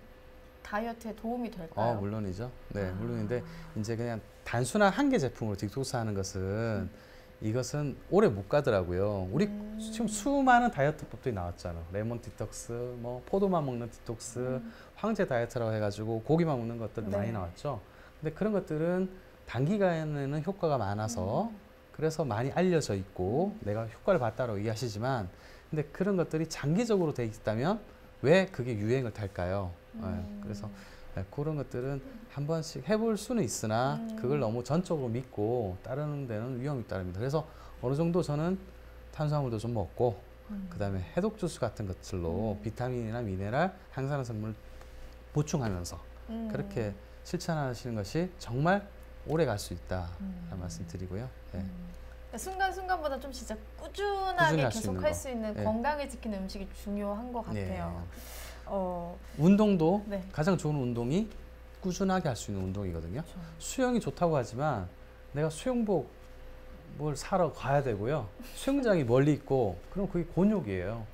다이어트에 도움이 될까요? 물론이죠. 네, 물론인데 이제 그냥 단순한 한 개 제품으로 디톡스 하는 것은 이것은 오래 못 가더라고요. 우리 지금 수많은 다이어트법들이 나왔잖아. 레몬 디톡스, 뭐 포도만 먹는 디톡스, 황제 다이어트라고 해가지고 고기만 먹는 것들 네. 많이 나왔죠. 근데 그런 것들은 단기간에는 효과가 많아서 그래서 많이 알려져 있고 내가 효과를 봤다고 이해하시지만 근데 그런 것들이 장기적으로 돼 있다면 왜 그게 유행을 탈까요? 그래서 그런 것들은 한 번씩 해볼 수는 있으나 그걸 너무 전적으로 믿고 따르는 데는 위험이 따릅니다. 그래서 어느 정도 저는 탄수화물도 좀 먹고 그 다음에 해독 주스 같은 것들로 비타민이나 미네랄, 항산화 성분을 보충하면서 그렇게 실천하시는 것이 정말 오래 갈 수 있다 하는 말씀 드리고요. 네. 순간순간보다 좀 진짜 꾸준하게 꾸준히 할수 계속 있는 할 거. 수 있는 네. 건강을 지키는 음식이 중요한 것 같아요. 운동도 네. 가장 좋은 운동이 꾸준하게 할 수 있는 운동이거든요. 그렇죠. 수영이 좋다고 하지만 내가 수영복 뭘 사러 가야 되고요. 수영장이 멀리 있고 그럼 그게 곤욕이에요.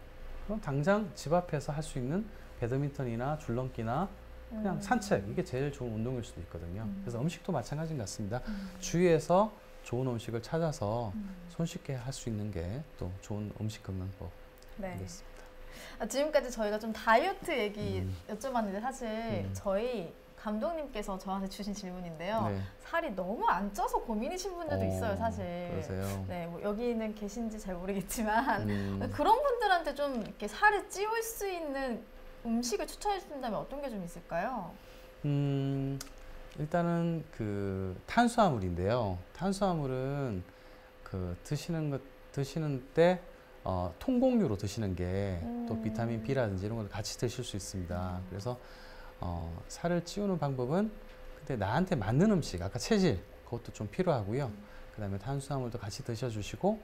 그럼 당장 집 앞에서 할 수 있는 배드민턴이나 줄넘기나 그냥 산책 이게 제일 좋은 운동일 수도 있거든요. 그래서 음식도 마찬가지인 것 같습니다. 주위에서 좋은 음식을 찾아서 손쉽게 할 수 있는 게 또 좋은 음식 건강법이겠습니다. 네. 지금까지 저희가 좀 다이어트 얘기 여쭤봤는데 사실 저희 감독님께서 저한테 주신 질문인데요. 네. 살이 너무 안 쪄서 고민이신 분들도 있어요, 사실. 그러세요. 네, 뭐 여기는 계신지 잘 모르겠지만 그런 분들한테 좀 이렇게 살을 찌울 수 있는 음식을 추천해 주신다면 어떤 게 좀 있을까요? 일단은 그 탄수화물인데요. 탄수화물은 그 드시는 때 통곡류로 드시는 게 또 비타민 B라든지 이런 걸 같이 드실 수 있습니다. 그래서 살을 찌우는 방법은 근데 나한테 맞는 음식, 아까 체질 그것도 좀 필요하고요. 그다음에 탄수화물도 같이 드셔주시고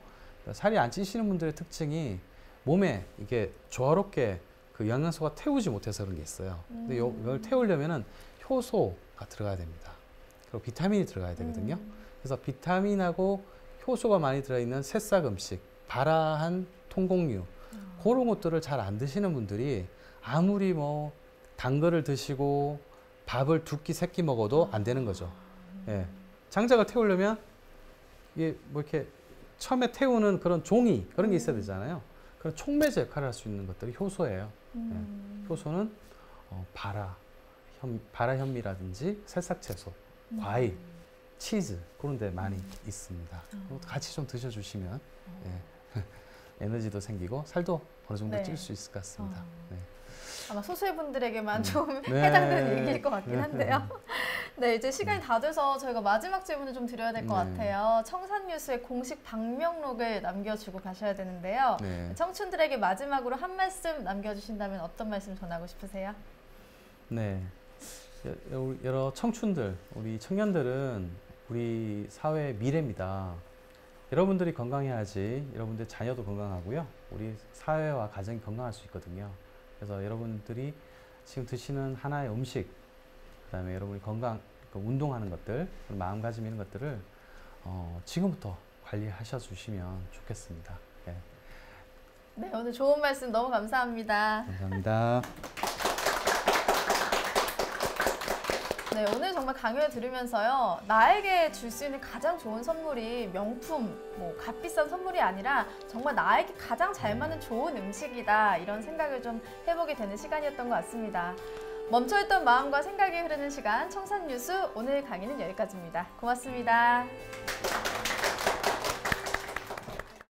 살이 안 찌시는 분들의 특징이 몸에 이게 조화롭게 그 영양소가 태우지 못해서 그런 게 있어요. 근데 이걸 태우려면은 효소가 들어가야 됩니다. 그리고 비타민이 들어가야 되거든요. 그래서 비타민하고 효소가 많이 들어있는 새싹 음식, 발아한 통곡류 그런 것들을 잘 안 드시는 분들이 아무리 뭐 단 거를 드시고 밥을 두 끼, 세 끼 먹어도 안 되는 거죠. 예. 장작을 태우려면 이게 뭐 이렇게 처음에 태우는 그런 종이 그런 게 있어야 되잖아요. 그런 촉매제 역할을 할 수 있는 것들이 효소예요. 예. 효소는 발아 현미라든지 새싹채소, 과일, 치즈 그런 데 많이 있습니다. 그것도 같이 좀 드셔주시면 예. 에너지도 생기고 살도 어느 정도 찔 수 있을 것 같습니다. 네. 아마 소수의 분들에게만 좀 해당되는 얘기일 것 같긴 한데요. 네, 이제 시간이 다 돼서 저희가 마지막 질문을 좀 드려야 될 것 같아요. 청산뉴스의 공식 방명록을 남겨주고 가셔야 되는데요. 청춘들에게 마지막으로 한 말씀 남겨주신다면 어떤 말씀 전하고 싶으세요? 네, 여러 청춘들, 우리 청년들은 우리 사회의 미래입니다. 여러분들이 건강해야지 여러분들 자녀도 건강하고요. 우리 사회와 가정이 건강할 수 있거든요. 그래서 여러분들이 지금 드시는 하나의 음식, 그다음에 여러분이 건강, 운동하는 것들, 마음가짐 이런 것들을 지금부터 관리하셔 주시면 좋겠습니다. 네. 네, 오늘 좋은 말씀 너무 감사합니다. 감사합니다. 네, 오늘 정말 강연을 들으면서요. 나에게 줄 수 있는 가장 좋은 선물이 명품, 뭐 값비싼 선물이 아니라 정말 나에게 가장 잘 맞는 좋은 음식이다. 이런 생각을 좀 해보게 되는 시간이었던 것 같습니다. 멈춰있던 마음과 생각이 흐르는 시간 청산뉴스 오늘 강의는 여기까지입니다. 고맙습니다.